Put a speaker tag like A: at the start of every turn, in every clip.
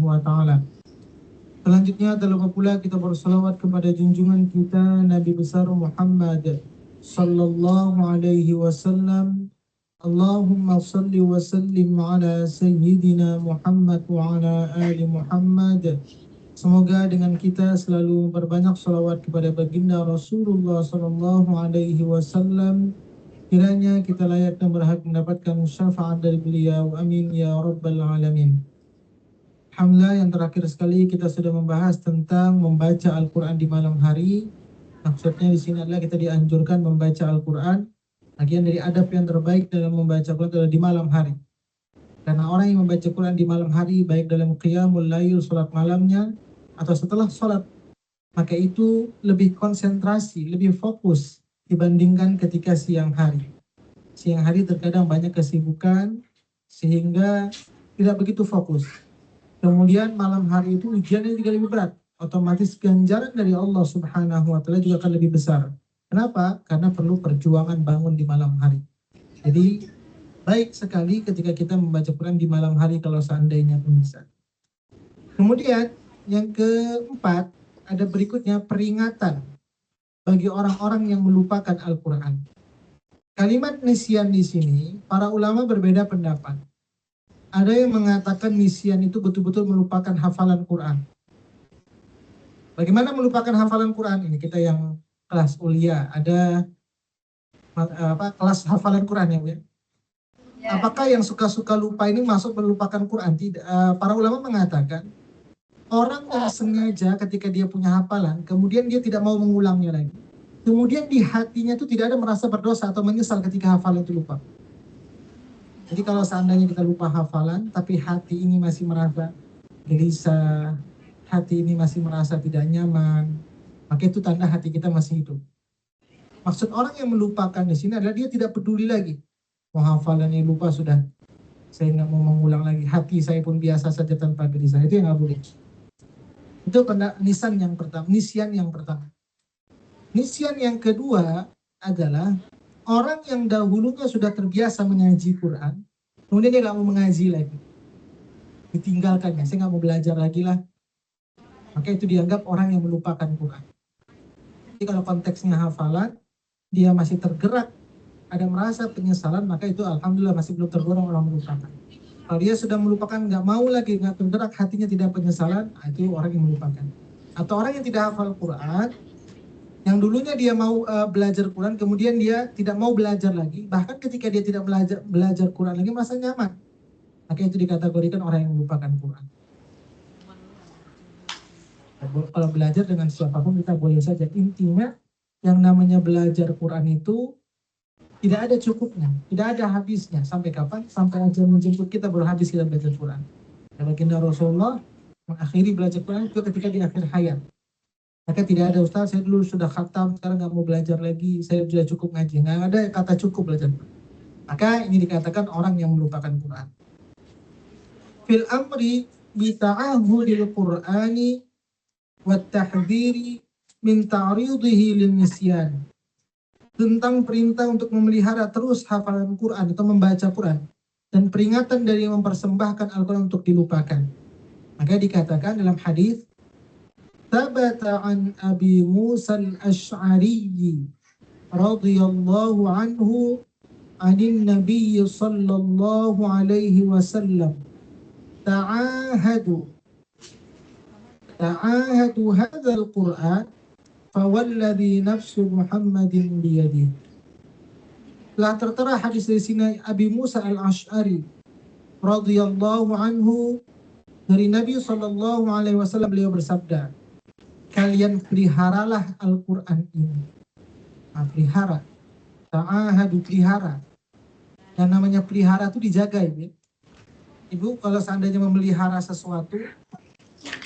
A: Subhanahu wa ta'ala. Selanjutnya adalah pula kita bersalawat kepada junjungan kita Nabi besar Muhammad sallallahu alaihi wasallam. Allahumma salli wa sallim ala sayyidina Muhammad wa ala ali Muhammad. Semoga dengan kita selalu memperbanyak salawat kepada baginda Rasulullah sallallahu alaihi wasallam. Kiranya kita layak dan berhak mendapatkan syafaat dari beliau. Amin ya rabbal alamin. Alhamdulillah, yang terakhir sekali kita sudah membahas tentang membaca Al-Quran di malam hari. Maksudnya di sini adalah kita dianjurkan membaca Al-Quran. Bagian dari adab yang terbaik dalam membaca Al-Quran adalah di malam hari. Karena orang yang membaca Al-Quran di malam hari, baik dalam qiyamul lail, sholat malamnya, atau setelah sholat, maka itu lebih konsentrasi, lebih fokus dibandingkan ketika siang hari. Siang hari terkadang banyak kesibukan, sehingga tidak begitu fokus. Kemudian malam hari itu ujiannya juga lebih berat. Otomatis ganjaran dari Allah Subhanahu wa ta'ala juga akan lebih besar. Kenapa? Karena perlu perjuangan bangun di malam hari. Jadi baik sekali ketika kita membaca Quran di malam hari kalau seandainya pun bisa. Kemudian yang keempat, ada berikutnya peringatan bagi orang-orang yang melupakan Al-Quran. Kalimat nisyan di sini, para ulama berbeda pendapat. Ada yang mengatakan nisyan itu betul-betul melupakan hafalan Quran. Bagaimana melupakan hafalan Quran? Ini kita yang kelas kuliah, ada kelas hafalan Quran ya, Bu ya? Apakah yang suka-suka lupa ini masuk melupakan Quran? Tidak. Para ulama mengatakan orang yang sengaja ketika dia punya hafalan, kemudian dia tidak mau mengulangnya lagi. Kemudian di hatinya itu tidak ada merasa berdosa atau menyesal ketika hafalan itu lupa. Jadi kalau seandainya kita lupa hafalan, tapi hati ini masih merasa gelisah, hati ini masih merasa tidak nyaman, maka itu tanda hati kita masih hidup. Maksud orang yang melupakan di sini adalah dia tidak peduli lagi. Mau hafalannya lupa sudah, saya nggak mau mengulang lagi. Hati saya pun biasa saja tanpa gelisah. Itu yang nggak boleh. Itu nisyan yang pertama. Nisyan yang kedua adalah orang yang dahulunya sudah terbiasa mengaji Quran, kemudian dia nggak mau mengaji lagi, ditinggalkannya, saya nggak mau belajar lagi lah, maka itu dianggap orang yang melupakan Quran. Jadi kalau konteksnya hafalan, dia masih tergerak, ada merasa penyesalan, maka itu alhamdulillah masih belum tergolong orang melupakan. Kalau dia sudah melupakan, nggak mau lagi, nggak tergerak, hatinya tidak penyesalan, itu orang yang melupakan. Atau orang yang tidak hafal Quran, yang dulunya dia mau belajar Quran, kemudian dia tidak mau belajar lagi, bahkan ketika dia tidak belajar Quran lagi merasa nyaman, maka itu dikategorikan orang yang melupakan Quran. Kalau belajar dengan siapapun kita boleh saja. Intinya yang namanya belajar Quran itu tidak ada cukupnya, tidak ada habisnya. Sampai kapan? Sampai ajal menjemput kita baru habis kita belajar Quran. Dan baginda Rasulullah mengakhiri belajar Quran itu ketika di akhir hayat. Maka tidak ada, Ustaz, saya dulu sudah khatam, sekarang nggak mau belajar lagi, saya sudah cukup ngaji. Nggak ada kata cukup belajar. Maka ini dikatakan orang yang melupakan Quran. Fil amri bita'ahudil Qur'ani wa tahdhiri min ta'ridihi lin nisyan. Tentang perintah untuk memelihara terus hafalan Quran atau membaca Quran. Dan peringatan dari mempersembahkan Al-Quran untuk dilupakan. Maka dikatakan dalam hadis, Thabata an Abi Musa al-Ash'ari radhiyallahu anhu anin Nabi sallallahu alaihi wasallam ta'ahadu hadzal Qur'an fawalladhi nafsu Muhammadin biyadihi. Telah tertera hadis dari sini Abi Musa al-Ash'ari radhiyallahu anhu dari Nabi sallallahu alaihi wasallam, beliau bersabda, kalian peliharalah Al-Quran ini. Pelihara. Ta'ahadu, pelihara. Yang namanya pelihara itu dijaga, Ibu. Ibu kalau seandainya memelihara sesuatu,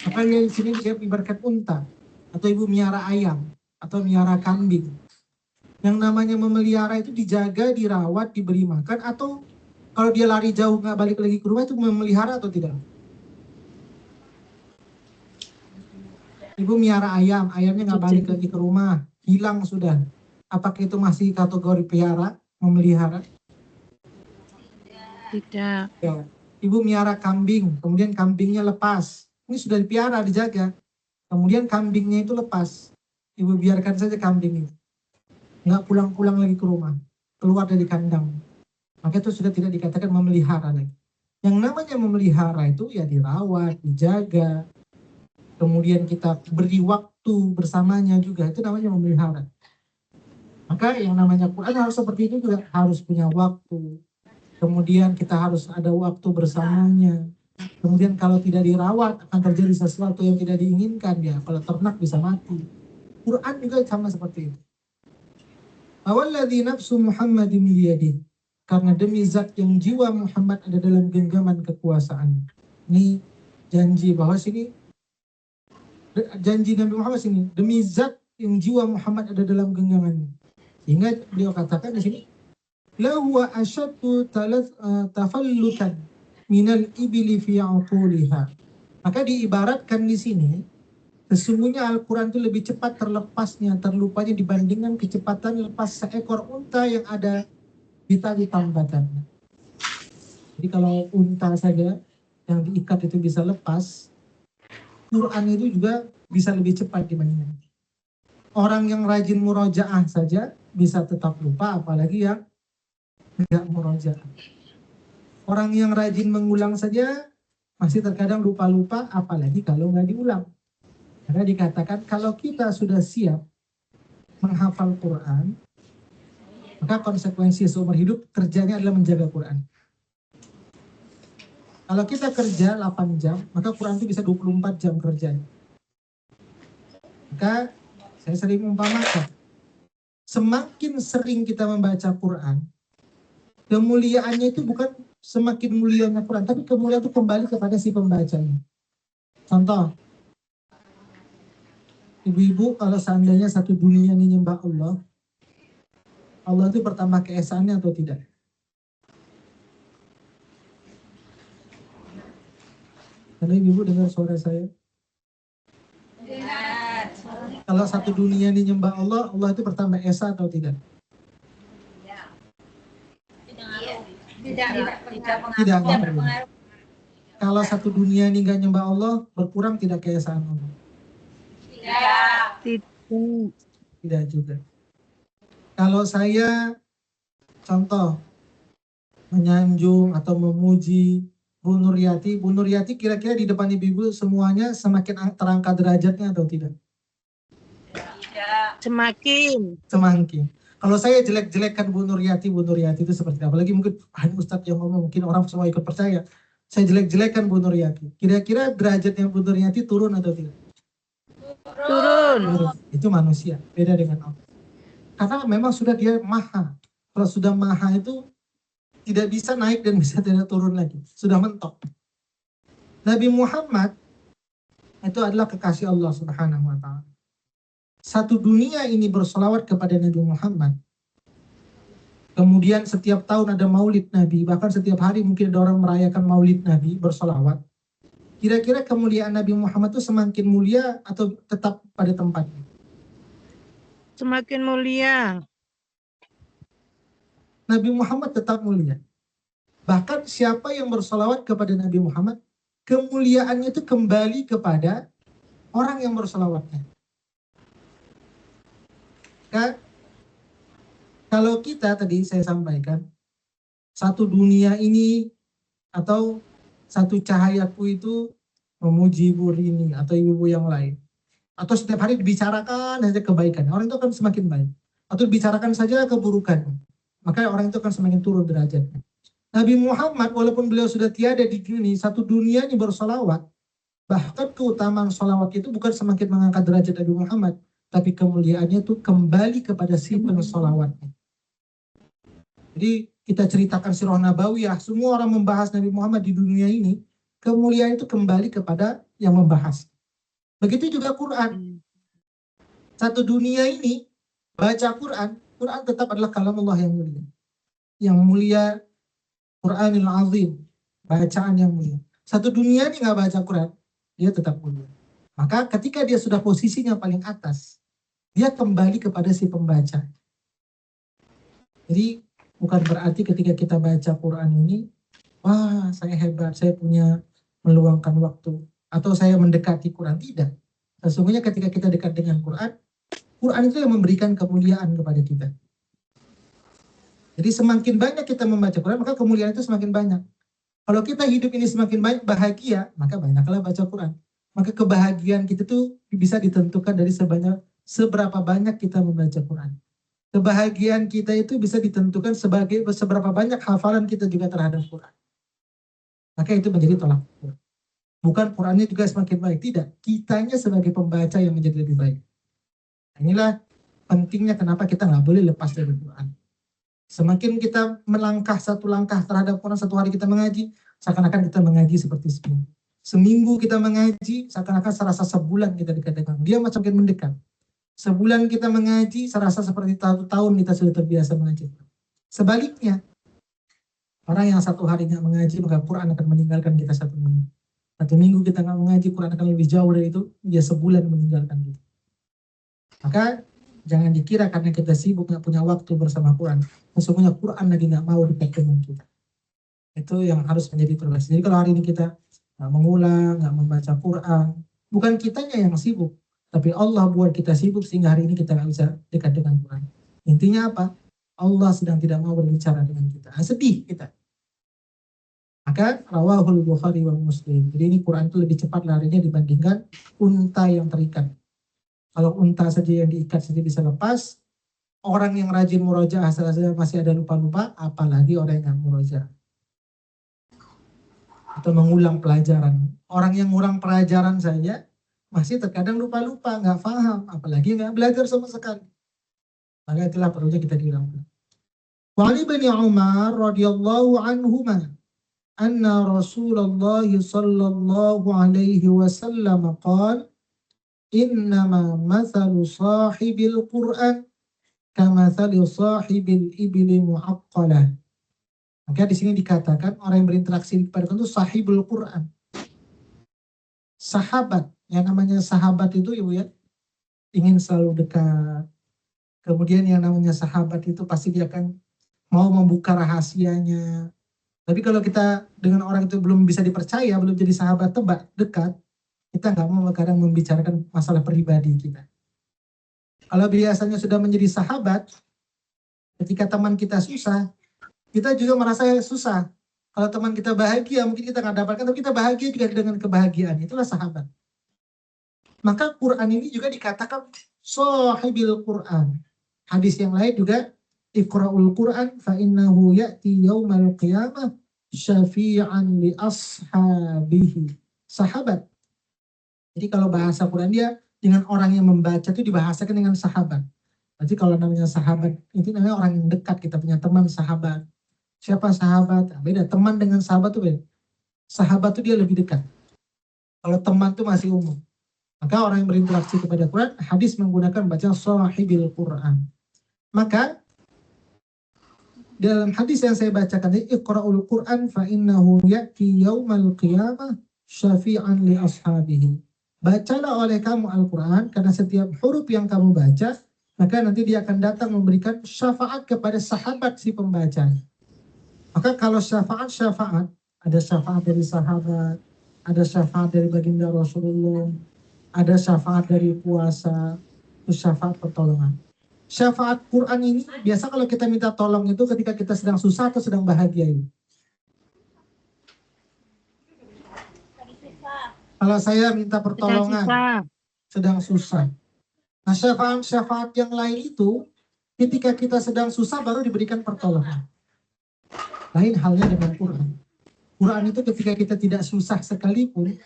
A: makanya di sini dia ibaratkan unta. Atau ibu miara ayam. Atau miara kambing. Yang namanya memelihara itu dijaga, dirawat, diberi makan. Atau kalau dia lari jauh nggak balik lagi ke rumah, itu memelihara atau tidak? Ibu miara ayam, ayamnya nggak balik lagi ke rumah, hilang sudah. Apakah itu masih kategori pelihara, memelihara?
B: Tidak.
A: Ya. Ibu miara kambing, kemudian kambingnya lepas. Ini sudah dipiara, dijaga. Kemudian kambingnya itu lepas. Ibu biarkan saja kambing itu. Nggak pulang-pulang lagi ke rumah. Keluar dari kandang. Maka itu sudah tidak dikatakan memelihara lagi. Yang namanya memelihara itu ya dirawat, dijaga. Kemudian kita beri waktu bersamanya juga. Itu namanya memelihara. Maka yang namanya Quran harus seperti itu juga. Harus punya waktu. Kemudian kita harus ada waktu bersamanya. Kemudian kalau tidak dirawat akan terjadi sesuatu yang tidak diinginkan ya. Kalau ternak bisa mati. Quran juga sama seperti itu. Awalladzi nafsu Muhammadin biyadihi. Karena demi zat yang jiwa Muhammad ada dalam genggaman kekuasaan. Ini janji bahwa sini, janji Nabi Muhammad sini, demi zat yang jiwa Muhammad ada dalam genggamannya. Sehingga beliau katakan di sini, la huwa asyaddu tafallutan minal ibili fi aquliha. Maka diibaratkan di sini, sesungguhnya Al-Quran itu lebih cepat terlepasnya, terlupanya dibandingkan kecepatan lepas seekor unta yang ada di tali tambatannya. Jadi kalau unta saja yang diikat itu bisa lepas, Quran itu juga bisa lebih cepat dibandingkan. Orang yang rajin murojaah saja bisa tetap lupa, apalagi yang tidak murojaah. Orang yang rajin mengulang saja masih terkadang lupa-lupa, apalagi kalau nggak diulang. Karena dikatakan kalau kita sudah siap menghafal Quran, maka konsekuensi seumur hidup kerjanya adalah menjaga Quran. Kalau kita kerja 8 jam, maka Quran itu bisa 24 jam kerjanya. Maka saya sering umpamakan, semakin sering kita membaca Quran, kemuliaannya itu bukan semakin mulianya Quran, tapi kemuliaan itu kembali kepada si pembacanya. Contoh, ibu-ibu kalau seandainya satu dunia ini nyembah Allah, Allah itu bertambah keesaannya atau tidak? Karena ibu dengar suara saya. Kalau satu dunia ini nyembah Allah, Allah itu bertambah esa atau tidak? Tidak berpengaruh. Kalau satu dunia ini nggak nyembah Allah, berkurang tidak keesaan Allah? Tidak juga. Kalau saya contoh menyanjung atau memuji Bu Nuryati kira-kira di depan ibu-ibu semuanya semakin terangkat derajatnya atau tidak?
B: Semakin.
A: Kalau saya jelek-jelekkan Bu Nuryati itu seperti apa? Apalagi mungkin Ustadz yang ngomong, mungkin orang semua ikut percaya. Saya jelek-jelekkan Bu Nuryati. Kira-kira derajatnya Bu Nuryati turun atau tidak?
B: Turun.
A: Itu manusia, beda dengan Allah. Karena memang sudah dia maha. Kalau sudah maha itu tidak bisa naik dan bisa tidak turun lagi. Sudah mentok. Nabi Muhammad itu adalah kekasih Allah Subhanahu wa ta'ala. Satu dunia ini bersolawat kepada Nabi Muhammad. Kemudian setiap tahun ada maulid Nabi, bahkan setiap hari mungkin ada orang merayakan maulid Nabi, bersolawat. Kira-kira kemuliaan Nabi Muhammad itu semakin mulia atau tetap pada tempatnya?
B: Semakin mulia.
A: Nabi Muhammad tetap mulia. Bahkan siapa yang bersolawat kepada Nabi Muhammad, kemuliaannya itu kembali kepada orang yang bersolawatnya. Kalau kita tadi saya sampaikan, satu dunia ini atau satu cahayaku itu memuji ibu Rini atau ibu-ibu yang lain. Atau setiap hari dibicarakan saja kebaikan, orang itu akan semakin baik. Atau dibicarakan saja keburukan, maka orang itu akan semakin turun derajatnya. Nabi Muhammad walaupun beliau sudah tiada di dunia, satu dunia ini bersolawat. Bahkan keutamaan solawat itu bukan semakin mengangkat derajat Nabi Muhammad, tapi kemuliaannya itu kembali kepada si pensolawatnya. Jadi kita ceritakan sirah nabawiyah, semua orang membahas Nabi Muhammad di dunia ini, kemuliaan itu kembali kepada yang membahas. Begitu juga Quran. Satu dunia ini baca Quran, Quran tetap adalah kalam Allah yang mulia. Yang mulia Quranil Azim, bacaan yang mulia. Satu dunia ini nggak baca Quran, dia tetap mulia. Maka ketika dia sudah posisinya paling atas, dia kembali kepada si pembaca. Jadi bukan berarti ketika kita baca Quran ini, wah saya hebat, saya punya meluangkan waktu, atau saya mendekati Quran. Tidak. Sesungguhnya ketika kita dekat dengan Quran, Quran itu yang memberikan kemuliaan kepada kita. Jadi semakin banyak kita membaca Quran, maka kemuliaan itu semakin banyak. Kalau kita hidup ini semakin banyak bahagia, maka banyaklah baca Quran. Maka kebahagiaan kita tuh bisa ditentukan dari seberapa banyak kita membaca Quran. Kebahagiaan kita itu bisa ditentukan sebagai seberapa banyak hafalan kita juga terhadap Quran. Maka itu menjadi tolak ukur. Bukan Qurannya juga semakin baik, tidak. Kitanya sebagai pembaca yang menjadi lebih baik. Inilah pentingnya kenapa kita nggak boleh lepas dari Quran. Semakin kita melangkah satu langkah terhadap Quran, satu hari kita mengaji, seakan-akan kita mengaji seperti seminggu. Seminggu kita mengaji, seakan-akan serasa sebulan kita dekat dengan dia, makin mendekat. Sebulan kita mengaji, serasa seperti tahun kita sudah terbiasa mengaji. Sebaliknya, orang yang satu hari nggak mengaji, maka Quran akan meninggalkan kita satu minggu. Satu minggu kita nggak mengaji, Quran akan lebih jauh dari itu, dia sebulan meninggalkan kita. Maka jangan dikira karena kita sibuk nggak punya waktu bersama Quran, sesungguhnya Quran lagi nggak mau dekat dengan kita. Itu yang harus menjadi prioritas. Jadi kalau hari ini kita nggak mengulang, nggak membaca Quran, bukan kitanya yang sibuk, tapi Allah buat kita sibuk sehingga hari ini kita nggak bisa dekat dengan Quran. Intinya apa? Allah sedang tidak mau berbicara dengan kita. Sedih kita. Maka rawahul Bukhari wa Muslim. Jadi ini Quran itu lebih cepat larinya dibandingkan unta yang terikat. Kalau unta saja yang diikat saja bisa lepas, orang yang rajin murojaah saja masih ada lupa-lupa, apalagi orang yang murojaah atau mengulang pelajaran. Orang yang ngulang pelajaran saja masih terkadang lupa-lupa, nggak paham, apalagi nggak belajar sama sekali. Maka itulah perlunya kita diulang. Wa Ali bin Umar radhiyallahu anhuma anna Rasulullah sallallahu alaihi wasallam qala innama mathalu sahibil Qur'an kamathali sahibil ibli mu'aqqalah. Maka di sini dikatakan orang yang berinteraksi kepada Quran itu sahibul Quran. Sahabat, yang namanya sahabat itu Ibu ya, ingin selalu dekat. Kemudian yang namanya sahabat itu pasti dia akan mau membuka rahasianya. Tapi kalau kita dengan orang itu belum bisa dipercaya, belum jadi sahabat dekat, kita nggak mau kadang membicarakan masalah pribadi kita. Kalau biasanya sudah menjadi sahabat, ketika teman kita susah, kita juga merasa susah. Kalau teman kita bahagia, mungkin kita nggak dapatkan, tapi kita bahagia juga dengan kebahagiaan. Itulah sahabat. Maka Quran ini juga dikatakan sahibil Quran. Hadis yang lain juga, Iqra'ul Quran fa innahu ya'ti yaumal qiyamah syafi'an li ashabihi. Sahabat. Jadi kalau bahasa Quran dia dengan orang yang membaca itu dibahasakan dengan sahabat. Berarti kalau namanya sahabat itu namanya orang yang dekat, kita punya teman sahabat. Siapa sahabat? Beda, teman dengan sahabat itu beda. Sahabat itu dia lebih dekat. Kalau teman itu masih umum. Maka orang yang berinteraksi kepada Quran, hadis menggunakan baca sahibil Quran. Maka dalam hadis yang saya bacakan ini, Iqra'ul Quran fa innahu ya'ti yaumal qiyamah syafi'an li ashabihi. Bacalah oleh kamu Al-Quran, karena setiap huruf yang kamu baca, maka nanti dia akan datang memberikan syafaat kepada sahabat si pembaca. Maka kalau syafaat, ada syafaat dari sahabat, ada syafaat dari baginda Rasulullah, ada syafaat dari puasa, itu syafaat pertolongan. Syafaat Quran ini, biasa kalau kita minta tolong itu ketika kita sedang susah atau sedang bahagia ini. Kalau saya minta pertolongan, sedang susah. Nah, syafaat yang lain itu, ketika kita sedang susah baru diberikan pertolongan. Lain halnya dengan Quran. Quran itu ketika kita tidak susah sekalipun,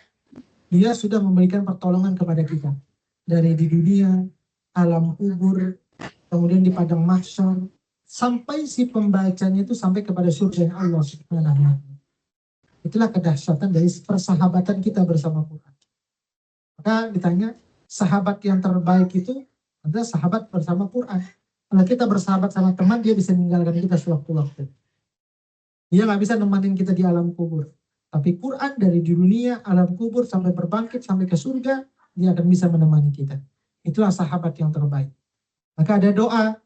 A: dia sudah memberikan pertolongan kepada kita. Dari di dunia, alam kubur, kemudian di padang mahsyar, sampai si pembacanya itu sampai kepada surga Allah Subhanahu wa Ta'ala. Itulah kedahsyatan dari persahabatan kita bersama Quran. Maka ditanya, sahabat yang terbaik itu adalah sahabat bersama Quran. Kalau kita bersahabat sama teman, dia bisa meninggalkan kita sewaktu-waktu. Dia nggak bisa nemanin kita di alam kubur. Tapi Quran dari dunia, alam kubur, sampai berbangkit, sampai ke surga, dia akan bisa menemani kita. Itulah sahabat yang terbaik. Maka ada doa,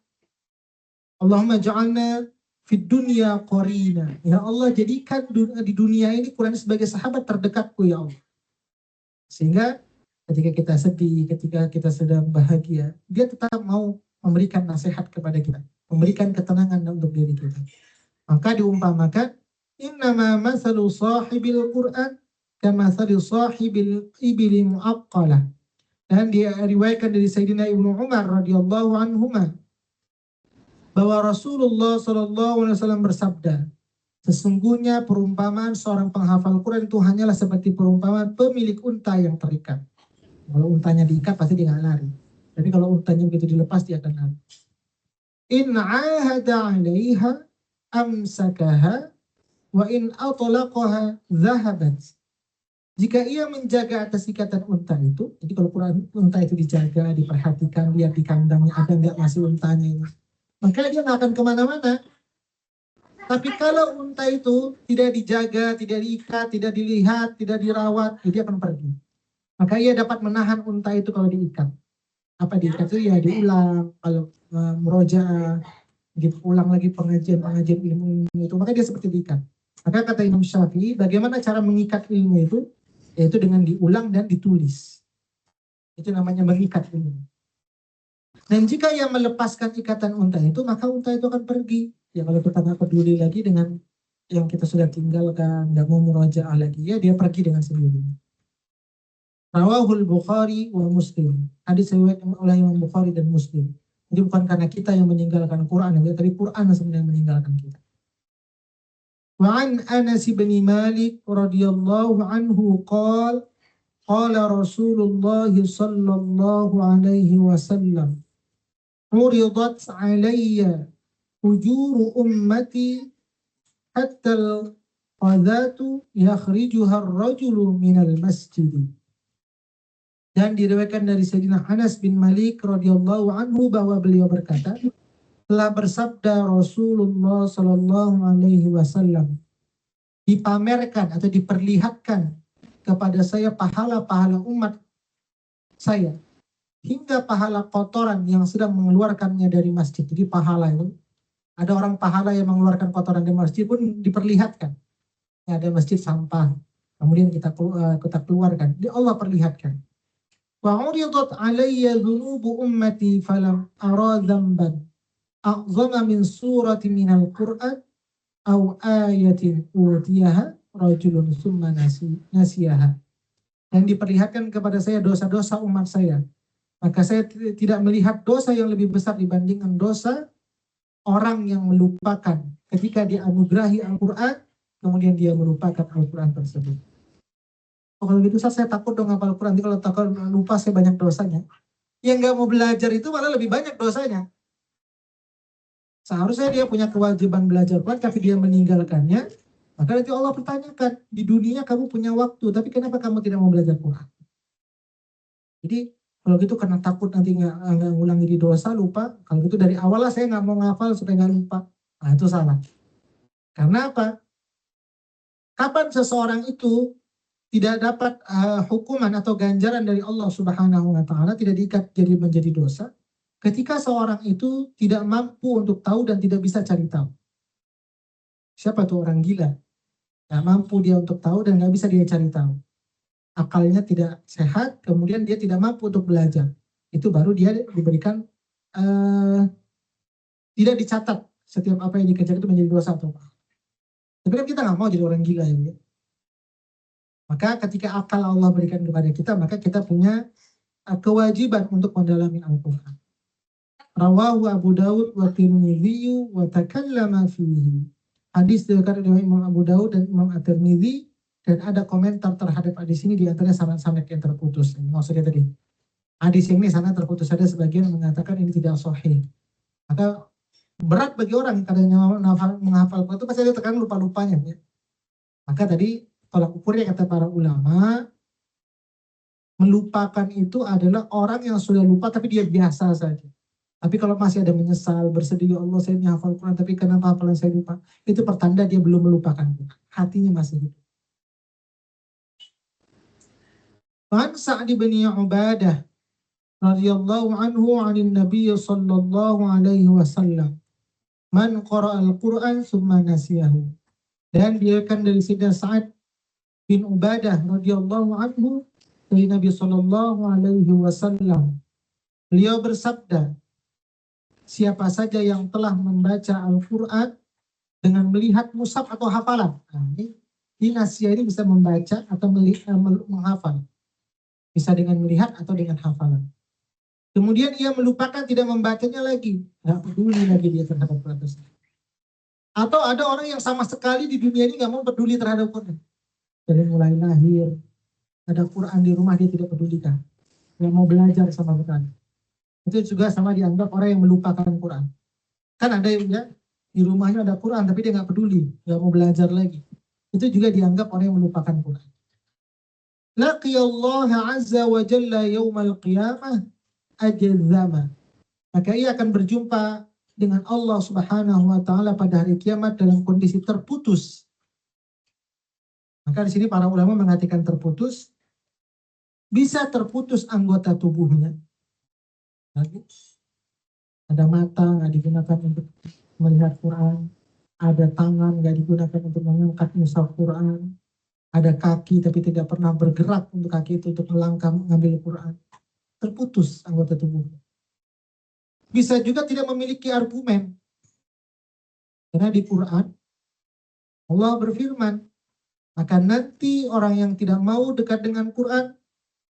A: Allahumma ja'alna fid dunya qarina. Ya Allah, jadikan di dunia ini Quran sebagai sahabat terdekatku ya Allah. Sehingga ketika kita sedih, ketika kita sedang bahagia, dia tetap mau memberikan nasihat kepada kita, memberikan ketenangan untuk diri kita. Maka diumpamakan, innama masalu sahibil Quran kamathali sahibil ibili mu'aqqalah. Dan diriwayatkan dari Sayyidina Ibnu Umar radhiyallahu anhuma bahwa Rasulullah SAW bersabda, sesungguhnya perumpamaan seorang penghafal Quran itu hanyalah seperti perumpamaan pemilik unta yang terikat. Kalau untanya diikat pasti dia nggak lari. Tapi kalau untanya begitu dilepas dia akan lari. In ahada 'alaiha amsakaha wa in atlaqaha dhahabat. Jika ia menjaga atas ikatan unta itu, jadi kalau unta itu dijaga, diperhatikan, lihat di kandangnya ada nggak masih untanya ini, maka dia nggak akan kemana-mana. Tapi kalau unta itu tidak dijaga, tidak diikat, tidak dilihat, tidak dirawat, dia akan pergi. Maka ia dapat menahan unta itu kalau diikat. Apa diikat itu ya diulang, kalau merojaah, diulang lagi pengajian ilmu itu, maka dia seperti diikat. Maka kata Imam Syafi'i, bagaimana cara mengikat ilmu itu? Yaitu dengan diulang dan ditulis. Itu namanya mengikat ilmu. Dan jika ia melepaskan ikatan unta itu, maka unta itu akan pergi. Ya kalau kita nggak peduli lagi dengan yang kita sudah tinggalkan, nggak mau murajaah lagi, ya dia pergi dengan sendirinya. Rawahul Bukhari wa Muslim. Hadis riwayat oleh Imam Bukhari dan Muslim. Jadi bukan karena kita yang meninggalkan Quran, tapi Quran sebenarnya meninggalkan kita. وعن أنس بن مالك رضي الله عنه قال قال رسول الله صلى الله عليه وسلم عرضت علي أجور أمتي حتى القذاة يخرجها الرجل من المسجد. Dan diriwayatkan dari Sayyidina Anas bin Malik radhiyallahu anhu bahwa beliau berkata, telah bersabda Rasulullah Sallallahu Alaihi Wasallam, dipamerkan atau diperlihatkan kepada saya pahala-pahala umat saya, hingga pahala kotoran yang sedang mengeluarkannya dari masjid. Jadi pahala itu, ada orang pahala yang mengeluarkan kotoran dari masjid pun diperlihatkan. Ya, ada masjid sampah, kemudian kita keluarkan. Allah perlihatkan. Wa uridat alayya dhunubu ummati falam ara dhanban a'zama min surati minal Qur'an aw ayatin utiyaha rajulun summa nasiyaha. Dan diperlihatkan kepada saya dosa-dosa umat saya. Maka saya tidak melihat dosa yang lebih besar dibandingkan dosa orang yang melupakan ketika dianugerahi Al-Quran, kemudian dia melupakan Al-Quran tersebut. Kalau gitu saya takut dong hafal Al-Quran. Kalau takut lupa saya banyak dosanya. Yang nggak mau belajar itu malah lebih banyak dosanya. Seharusnya dia punya kewajiban belajar Quran, tapi dia meninggalkannya. Maka nanti Allah pertanyakan, di dunia kamu punya waktu, tapi kenapa kamu tidak mau belajar Quran? Jadi kalau gitu karena takut nanti nggak ngulangi di dosa, lupa. Kalau gitu dari awal lah saya nggak mau ngafal supaya nggak lupa. Nah itu salah. Karena apa? Kapan seseorang itu tidak dapat hukuman atau ganjaran dari Allah Subhanahu Wa Taala, tidak diikat jadi menjadi dosa, ketika seorang itu tidak mampu untuk tahu dan tidak bisa cari tahu. Siapa tuh orang gila? Nggak mampu dia untuk tahu dan nggak bisa dia cari tahu. Akalnya tidak sehat, kemudian dia tidak mampu untuk belajar. Itu baru dia diberikan, tidak dicatat setiap apa yang dikerjakan itu menjadi dosa atau apa. Tapi kan kita nggak mau jadi orang gila ya. Maka ketika akal Allah berikan kepada kita, maka kita punya kewajiban untuk mendalami Al-Quran. Rawahu Abu Dawud wa Tirmidzi wa takallama fihi. Hadis diriwayatkan oleh Imam Abu Dawud dan Imam At-Tirmidzi, dan ada komentar terhadap hadis ini di antaranya sanad-sanad yang terputus. Maksudnya tadi, hadis ini sanad terputus, ada sebagian mengatakan ini tidak sahih. Maka berat bagi orang karena menghafal itu pasti ada tekanan lupa-lupanya. Ya. Maka tadi tolak ukurnya kata para ulama, melupakan itu adalah orang yang sudah lupa tapi dia biasa saja. Tapi kalau masih ada menyesal, bersedih, ya Allah saya menghafal Quran tapi kenapa hafalan saya lupa, itu pertanda dia belum melupakan Quran. Hatinya masih hidup. An Sa'd bin Ubadah radhiyallahu anhu 'anil Nabi sallallahu alaihi wasallam Man qara'al Qur'an summa nasiyahu. Dan diriwayatkan dari Sayyidina Sa'ad bin Ubadah radhiyallahu anhu dari Nabi sallallahu alaihi wasallam. Beliau bersabda, siapa saja yang telah membaca Al-Qur'an dengan melihat mushaf atau hafalan. Nah, ini nasiyah ini bisa membaca atau menghafal. Bisa dengan melihat atau dengan hafalan. Kemudian ia melupakan tidak membacanya lagi. Nggak peduli lagi dia terhadap Quran tersebut. Atau ada orang yang sama sekali di dunia ini nggak mau peduli terhadap Quran. Dari mulai lahir, ada Quran di rumah dia tidak pedulikan. Nggak mau belajar sama Quran. Itu juga sama dianggap orang yang melupakan Quran. Kan ada yang ya, di rumahnya ada Quran tapi dia nggak peduli, nggak mau belajar lagi. Itu juga dianggap orang yang melupakan Quran. Laqiyallaha azza wa jalla yawmal qiyamah ajzama. Maka ia akan berjumpa dengan Allah Subhanahu wa taala pada hari kiamat dalam kondisi terputus. Maka di sini para ulama mengatakan terputus, bisa terputus anggota tubuhnya. Ada mata nggak digunakan untuk melihat Quran, ada tangan nggak digunakan untuk mengangkat mushaf Quran, ada kaki tapi tidak pernah bergerak untuk kaki itu untuk melangkah mengambil Quran. Terputus anggota tubuhnya. Bisa juga tidak memiliki argumen. Karena di Quran, Allah berfirman, maka nanti orang yang tidak mau dekat dengan Quran,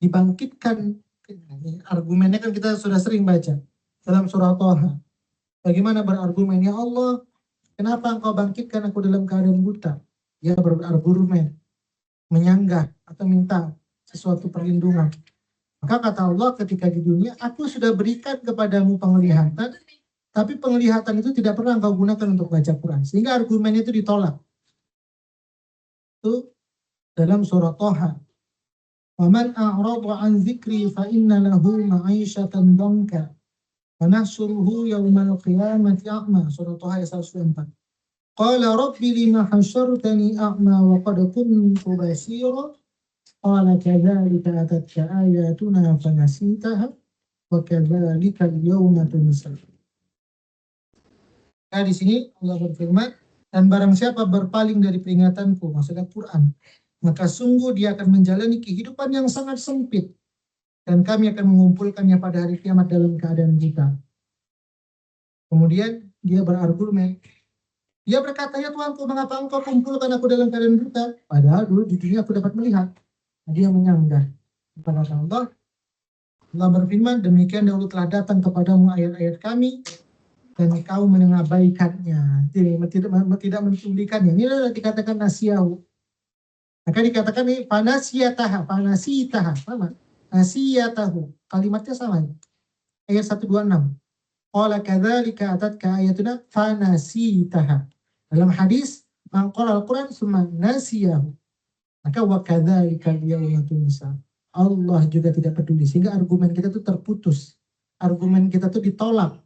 A: dibangkitkan. Argumennya kan kita sudah sering baca. Dalam surah Thaha. Bagaimana berargumen, ya Allah, kenapa engkau bangkitkan aku dalam keadaan buta? Dia berargumen, menyanggah atau minta sesuatu perlindungan. Maka kata Allah ketika di dunia, aku sudah berikan kepadamu penglihatan, tapi penglihatan itu tidak pernah engkau gunakan untuk baca Quran. Sehingga argumen itu ditolak. Itu dalam surah Thaha. وَمَنْ أَعْرَضَ عَنْ ذِكْرِي فَإِنَّ لَهُ مَعِيشَةً ضَنْكًا وَنَحْشُرُهُ يَوْمَ الْقِيَامَةِ أَعْمَى. Surah Thaha ayat 104. قَالَ رَبِّ لِمَ حَشَّرْتَنِي أَعْمَى وَقَدْ كُنْتُ بَصِيرًا قال كذلك أتتك آياتنا فنسيتها وكذلك اليوم تنسى. Nah, di sini Allah berfirman, dan barang siapa berpaling dari peringatanku, maksudnya Quran, maka sungguh dia akan menjalani kehidupan yang sangat sempit, dan kami akan mengumpulkannya pada hari kiamat dalam keadaan buta. Kemudian dia berargumen, dia berkata, ya Tuhanku, mengapa engkau kumpulkan aku dalam keadaan buta? Padahal dulu di dunia aku dapat melihat. Dia menyanggah kepada Allah. Allah berfirman, demikian dahulu telah datang kepadamu ayat-ayat kami dan kau mengabaikannya, tidak menculikannya. Ini adalah dikatakan nasiyahu. Maka dikatakan ini panasiyataha, sama. Nasiyatahu, kalimatnya sama. Ayat 126. Qala kadzalika atatka ayatuna fanasitaha. Dalam hadis, man qara al-Quran summa nasiyahu. Maka wakadzalika al-yawma tunsa. Allah juga tidak peduli, sehingga argumen kita itu terputus. Argumen kita itu ditolak.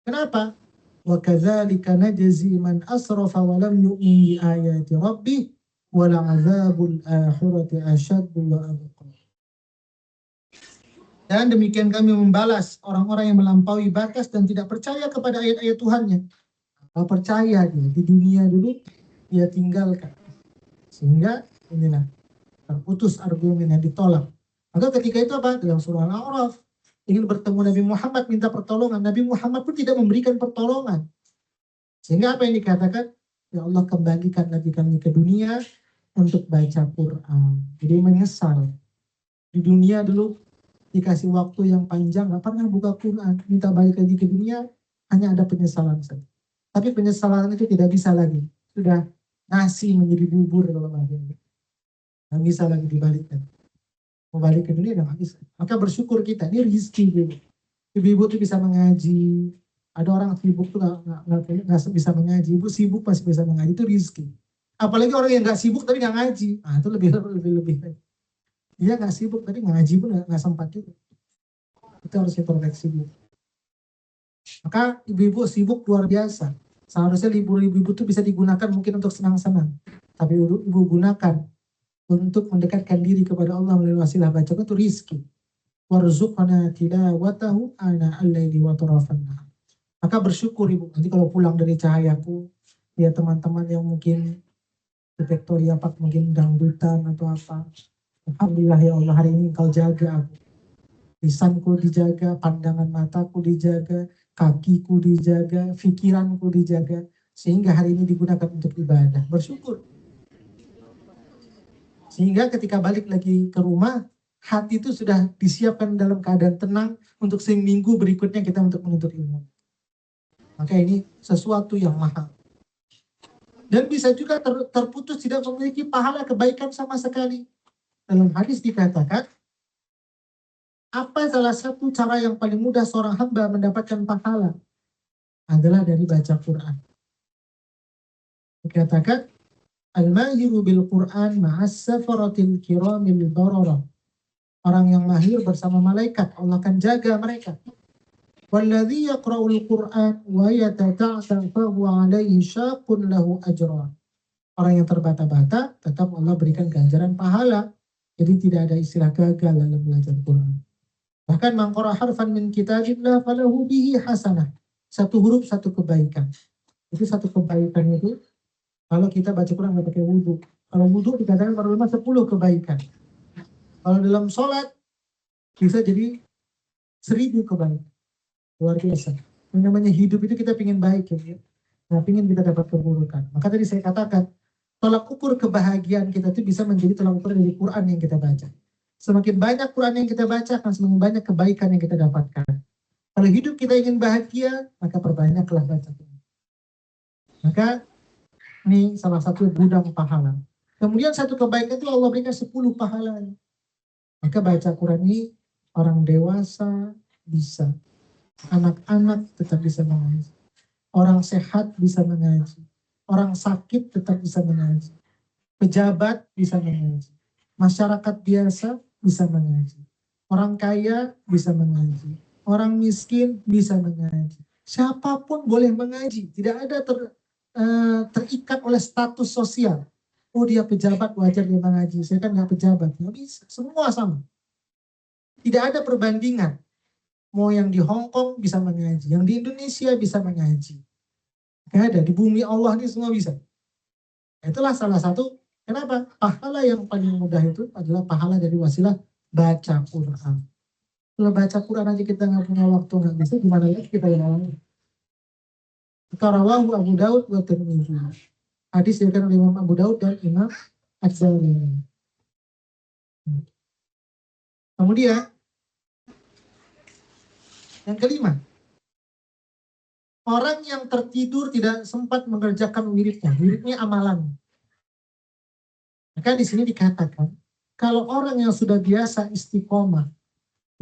A: Kenapa? Wakadzalika najzi man asrafa wa lam yu'min bi ayati rabbih wa la'adzabul akhirati asyaddu wa abqa. Dan demikian kami membalas orang-orang yang melampaui batas dan tidak percaya kepada ayat-ayat Tuhannya. Kalau percaya dia di dunia dulu, dia tinggalkan. Sehingga inilah terputus argumen yang ditolak. Maka ketika itu apa? Dalam surah Al-A'raf, ingin bertemu Nabi Muhammad, minta pertolongan. Nabi Muhammad pun tidak memberikan pertolongan. Sehingga apa yang dikatakan? Ya Allah, kembalikan Nabi kami ke dunia untuk baca Quran. Jadi menyesal. Di dunia dulu dikasih waktu yang panjang, gak pernah buka Quran. Minta balik lagi ke dunia, hanya ada penyesalan saja. Tapi penyesalan itu tidak bisa lagi. Sudah nasi menjadi bubur kalau bahasanya. Nggak bisa lagi dibalikkan. Mau balik ke dunia nggak bisa. Maka bersyukur kita, ini rezeki. Ibu-ibu tuh bisa mengaji. Ada orang sibuk tuh nggak bisa mengaji. Ibu sibuk masih bisa mengaji, itu rezeki. Apalagi orang yang nggak sibuk tapi nggak ngaji. Nah, itu lebih. Dia nggak sibuk tapi ngaji pun nggak sempat juga. Itu harus introspeksi dulu. Maka ibu-ibu sibuk luar biasa. Seharusnya libur ibu-ibu tuh bisa digunakan mungkin untuk senang-senang. Tapi ibu gunakan untuk mendekatkan diri kepada Allah melalui wasilah baca itu rizki. Warzuqna tilawatahu ana al-laili wa tarafan nahar. Maka bersyukur ibu, nanti kalau pulang dari Cahayaku, ya teman-teman yang mungkin di Victoria Park mungkin dangdutan atau apa. Alhamdulillah ya Allah, hari ini engkau jaga aku. Lisanku dijaga, pandangan mataku dijaga, kakiku dijaga, pikiranku dijaga. Sehingga hari ini digunakan untuk ibadah. Bersyukur. Sehingga ketika balik lagi ke rumah, hati itu sudah disiapkan dalam keadaan tenang untuk seminggu berikutnya kita untuk menuntut ilmu. Maka ini sesuatu yang mahal. Dan bisa juga terputus tidak memiliki pahala kebaikan sama sekali. Dalam hadis dikatakan, apa salah satu cara yang paling mudah seorang hamba mendapatkan pahala? Adalah dari baca Quran. Dikatakan, Al-mahiru bil Quran ma'as safaratil kiramil bararah. Orang yang mahir bersama malaikat, Allah akan jaga mereka. Walladhi yaqra'ul Qur'an wa yatata'ta fahuwa alaihi syaqun lahu ajran. Orang yang terbata-bata, tetap Allah berikan ganjaran pahala. Jadi tidak ada istilah gagal dalam belajar Quran. Bahkan man qara'a harfan min kitabillah falahu bihi hasanah. Satu huruf, satu kebaikan. Itu satu kebaikan itu, kalau kita baca Quran nggak pakai wudhu. Kalau wudhu dikatakan para ulama 10 kebaikan. Kalau dalam sholat, bisa jadi 1000 kebaikan. Luar biasa. Yang namanya hidup itu kita pingin baik ya. Nah, pingin kita dapat keburukan. Maka tadi saya katakan, tolak ukur kebahagiaan kita itu bisa menjadi tolak ukur dari Quran yang kita baca. Semakin banyak Quran yang kita baca, akan semakin banyak kebaikan yang kita dapatkan. Kalau hidup kita ingin bahagia, maka perbanyaklah baca Quran. Maka ini salah satu gudang pahala. Kemudian satu kebaikan itu Allah berikan 10 pahala. Maka baca Quran ini orang dewasa bisa, anak-anak tetap bisa mengaji, orang sehat bisa mengaji, orang sakit tetap bisa mengaji, pejabat bisa mengaji, masyarakat biasa bisa mengaji, orang kaya bisa mengaji, orang miskin bisa mengaji. Siapapun boleh mengaji, tidak ada terikat oleh status sosial. Oh dia pejabat wajar dia mengaji, saya kan nggak pejabat, nggak bisa. Semua sama. Tidak ada perbandingan. Mau yang di Hong Kong bisa mengaji, yang di Indonesia bisa mengaji. Nggak ada, di bumi Allah ini semua bisa. Itulah salah satu, kenapa? Pahala yang paling mudah itu adalah pahala dari wasilah baca Quran. Kalau baca Quran aja kita nggak punya waktu, nggak bisa, gimana lagi kita yang lain? Rawahu Abu Daud wa Tirmidzi. Hadis diriwayatkan oleh Imam Abu Daud dan Imam At-Tirmidzi. Kemudian yang kelima, orang yang tertidur tidak sempat mengerjakan wiridnya. Wiridnya amalan. Maka di sini dikatakan, kalau orang yang sudah biasa istiqomah,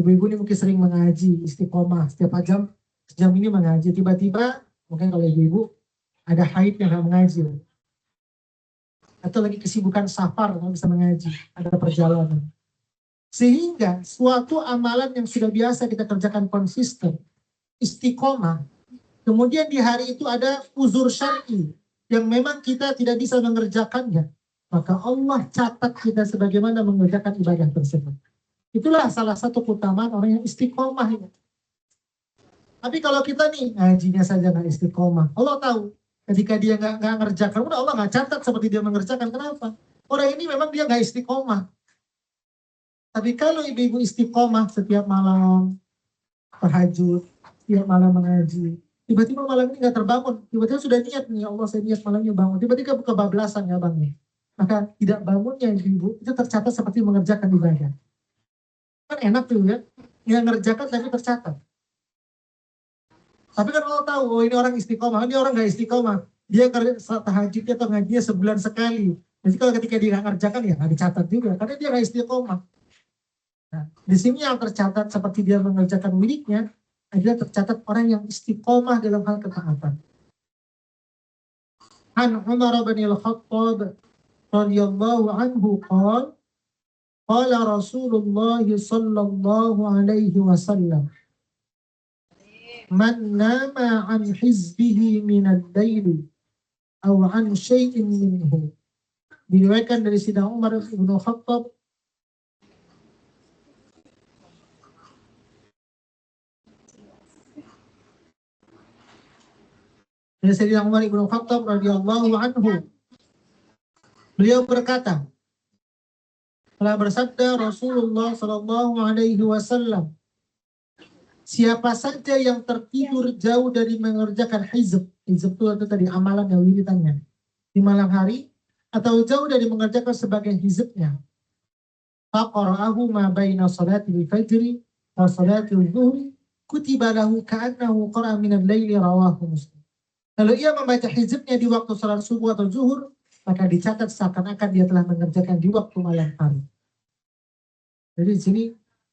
A: ibu-ibu ini mungkin sering mengaji istiqomah, setiap jam ini mengaji, tiba-tiba mungkin kalau ibu-ibu ada haid yang nggak mengaji, atau lagi kesibukan safar nggak bisa mengaji, ada perjalanan, sehingga suatu amalan yang sudah biasa kita kerjakan konsisten, istiqomah, kemudian di hari itu ada uzur syar'i yang memang kita tidak bisa mengerjakannya, maka Allah catat kita sebagaimana mengerjakan ibadah tersebut. Itulah salah satu keutamaan orang yang istiqomah. Tapi kalau kita nih ngajinya saja nggak istiqomah, Allah tahu ketika dia nggak ngerjakan, udah Allah nggak catat seperti dia mengerjakan. Kenapa? Orang ini memang dia nggak istiqomah. Tapi kalau ibu-ibu istiqomah setiap malam tahajud, setiap malam mengaji, tiba-tiba malam ini nggak terbangun, tiba-tiba sudah niat nih, Allah saya niat malamnya bangun, tiba-tiba buka bablasan ya bang nih. Maka tidak bangunnya ibu itu tercatat seperti mengerjakan ibadah. Kan enak tuh ya, yang ngerjakan tapi tercatat. Tapi kan Allah tahu, oh ini orang istiqomah, ini orang nggak istiqomah. Dia tahajudnya atau ngajinya sebulan sekali. Jadi kalau ketika dia nggak ngerjakan ya nggak dicatat juga, karena dia nggak istiqomah. Nah, di sini yang tercatat seperti dia mengerjakan miliknya adalah tercatat orang yang istiqomah dalam hal ketaatan. An Umar bin Al-Khattab radhiyallahu anhu qala Rasulullah sallallahu alaihi wasallam, man nama an hizbihi minad daili aw an syai'in minhu. Diriwayatkan dari Sayyidina Umar bin Khattab Dari Sayyidina Umar ibn Khattab radhiyallahu anhu, beliau berkata, telah bersabda Rasulullah Shallallahu Alaihi Wasallam, siapa saja yang tertidur jauh dari mengerjakan hizb itu tadi amalan yang wiritannya di malam hari, atau jauh dari mengerjakan sebagai hizbnya, faqara'ahu ma baina salatil fajri wa salatil zuhri kutiba lahu ka'annahu qara'a minal laili, rawahu Muslim. Kalau ia membaca hizbnya di waktu salat subuh atau zuhur, maka dicatat seakan-akan dia telah mengerjakan di waktu malam hari. Jadi di sini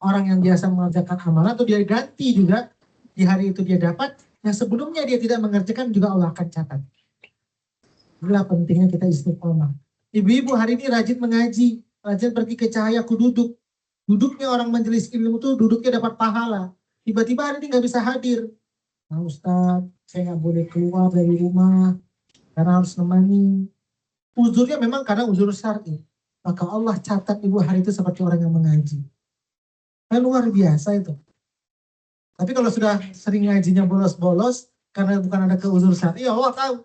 A: orang yang biasa mengerjakan amalan atau dia ganti juga di hari itu dia dapat, yang sebelumnya dia tidak mengerjakan juga Allah akan catat. Inilah pentingnya kita istiqomah. Ibu-ibu hari ini rajin mengaji, rajin pergi ke cahayaku duduk. Duduknya orang majelis ilmu itu duduknya dapat pahala. Tiba-tiba hari ini nggak bisa hadir. Nah Ustaz, saya nggak boleh keluar dari rumah karena harus nemani. Uzurnya memang karena uzur syar'i. Maka Allah catat ibu hari itu seperti orang yang mengaji. Kan luar biasa itu. Tapi kalau sudah sering ngajinya bolos-bolos, karena bukan ada keuzur syar'i, ya Allah tahu.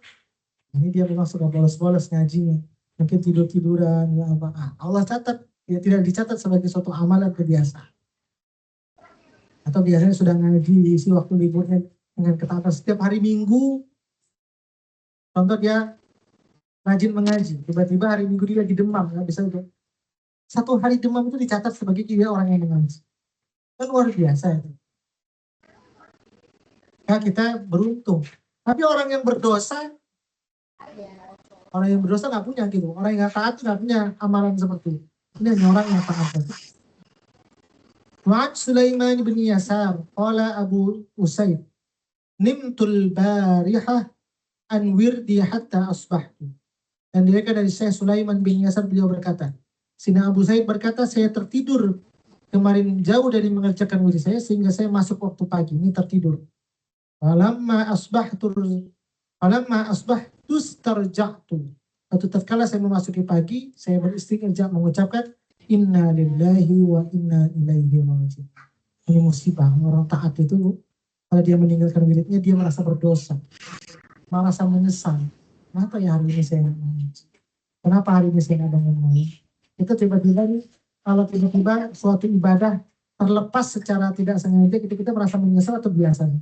A: Ini dia memang sudah bolos-bolos ngajinya. Mungkin tidur-tiduran, ya apa. Allah catat, ya tidak dicatat sebagai suatu amalan kebiasaan. Atau biasanya sudah ngaji, isi waktu liburnya dengan ketaatan setiap hari Minggu. Contoh dia rajin mengaji, tiba-tiba hari Minggu dia lagi demam, nggak bisa itu. Satu hari demam itu dicatat sebagai dia orang yang mengaji. Kan luar biasa itu. Ya kita beruntung. Tapi orang yang berdosa nggak punya gitu. Orang yang nggak taat nggak punya amalan seperti itu. Ini hanya orang yang taat. Wa'ad Sulaiman bin Yasar, qala Abu Usaid, nimtul barihah an wirdi hatta asbahtu. Dan diriwayatkan dari Syekh Sulaiman bin Yasar, beliau berkata, Sina Abu Said berkata, saya tertidur kemarin jauh dari mengerjakan wirid saya sehingga saya masuk waktu pagi ini tertidur. Falamma asbahtu starja'tu. Waktu tatkala saya memasuki pagi, saya beristirja mengucapkan inna lillahi wa inna ilaihi raji'un. Ini musibah, orang taat itu kalau dia meninggalkan wiridnya dia merasa berdosa, merasa menyesal. Kenapa ya hari ini saya nggak mengaji? Kenapa hari ini saya nggak bangun malam? Itu tiba-tiba nih, kalau tiba-tiba suatu ibadah terlepas secara tidak sengaja, kita merasa menyesal atau biasa nih?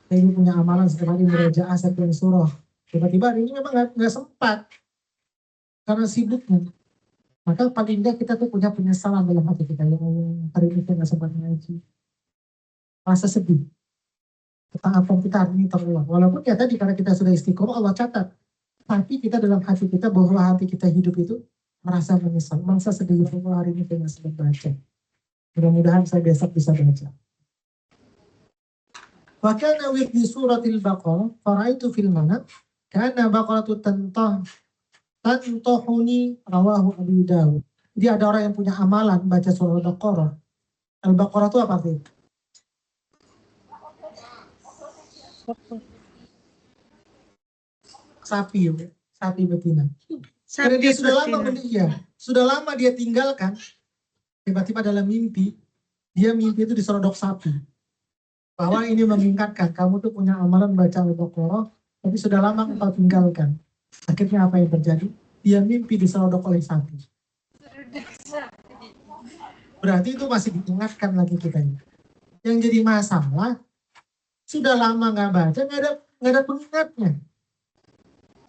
A: Saya punya amalan setiap hari murojaah sekian surah. Tiba-tiba hari ini memang nggak sempat karena sibuknya. Maka paling tidak kita tuh punya penyesalan dalam hati kita. Ya Allah, hari ini saya nggak sempat ngaji. Rasa sedih. Ketaatan kita hari ini terulang. Walaupun ya tadi karena kita sudah istiqomah Allah catat. Tapi kita dalam hati kita bahwa hati kita hidup itu merasa menyesal. Merasa sedih bahwa hari ini saya nggak sempat baca. Mudah-mudahan saya besok bisa baca. Wa kana wirdi suratil Baqarah faraitu fil manam kana baqaratu tantohuni, rawahu Abu Dawud. Jadi ada orang yang punya amalan baca surah Al-Baqarah. Al-Baqarah itu apa sih? Sapi betina. Karena dia sudah lama dia tinggalkan. Tiba-tiba dalam mimpi, dia mimpi itu diserodok sapi. Bahwa ini mengingatkan, kamu tuh punya amalan baca Al-Baqarah, tapi sudah lama engkau tinggalkan. Akhirnya apa yang terjadi? Dia mimpi diserodok oleh sapi. Berarti itu masih diingatkan lagi kita. Yang jadi masalah, sudah lama nggak baca, nggak ada pengingatnya.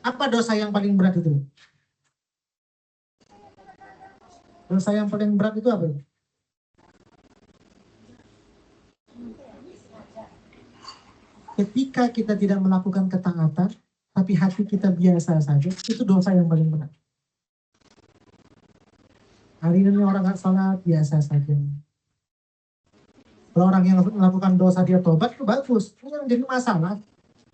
A: Apa dosa yang paling berat itu? Dosa yang paling berat itu apa? Ketika kita tidak melakukan ketaatan, tapi hati kita biasa saja, itu dosa yang paling berat. Hari ini orang nggak salat, biasa saja. Kalau orang yang melakukan dosa dia tobat, itu bagus. Ini yang jadi masalah.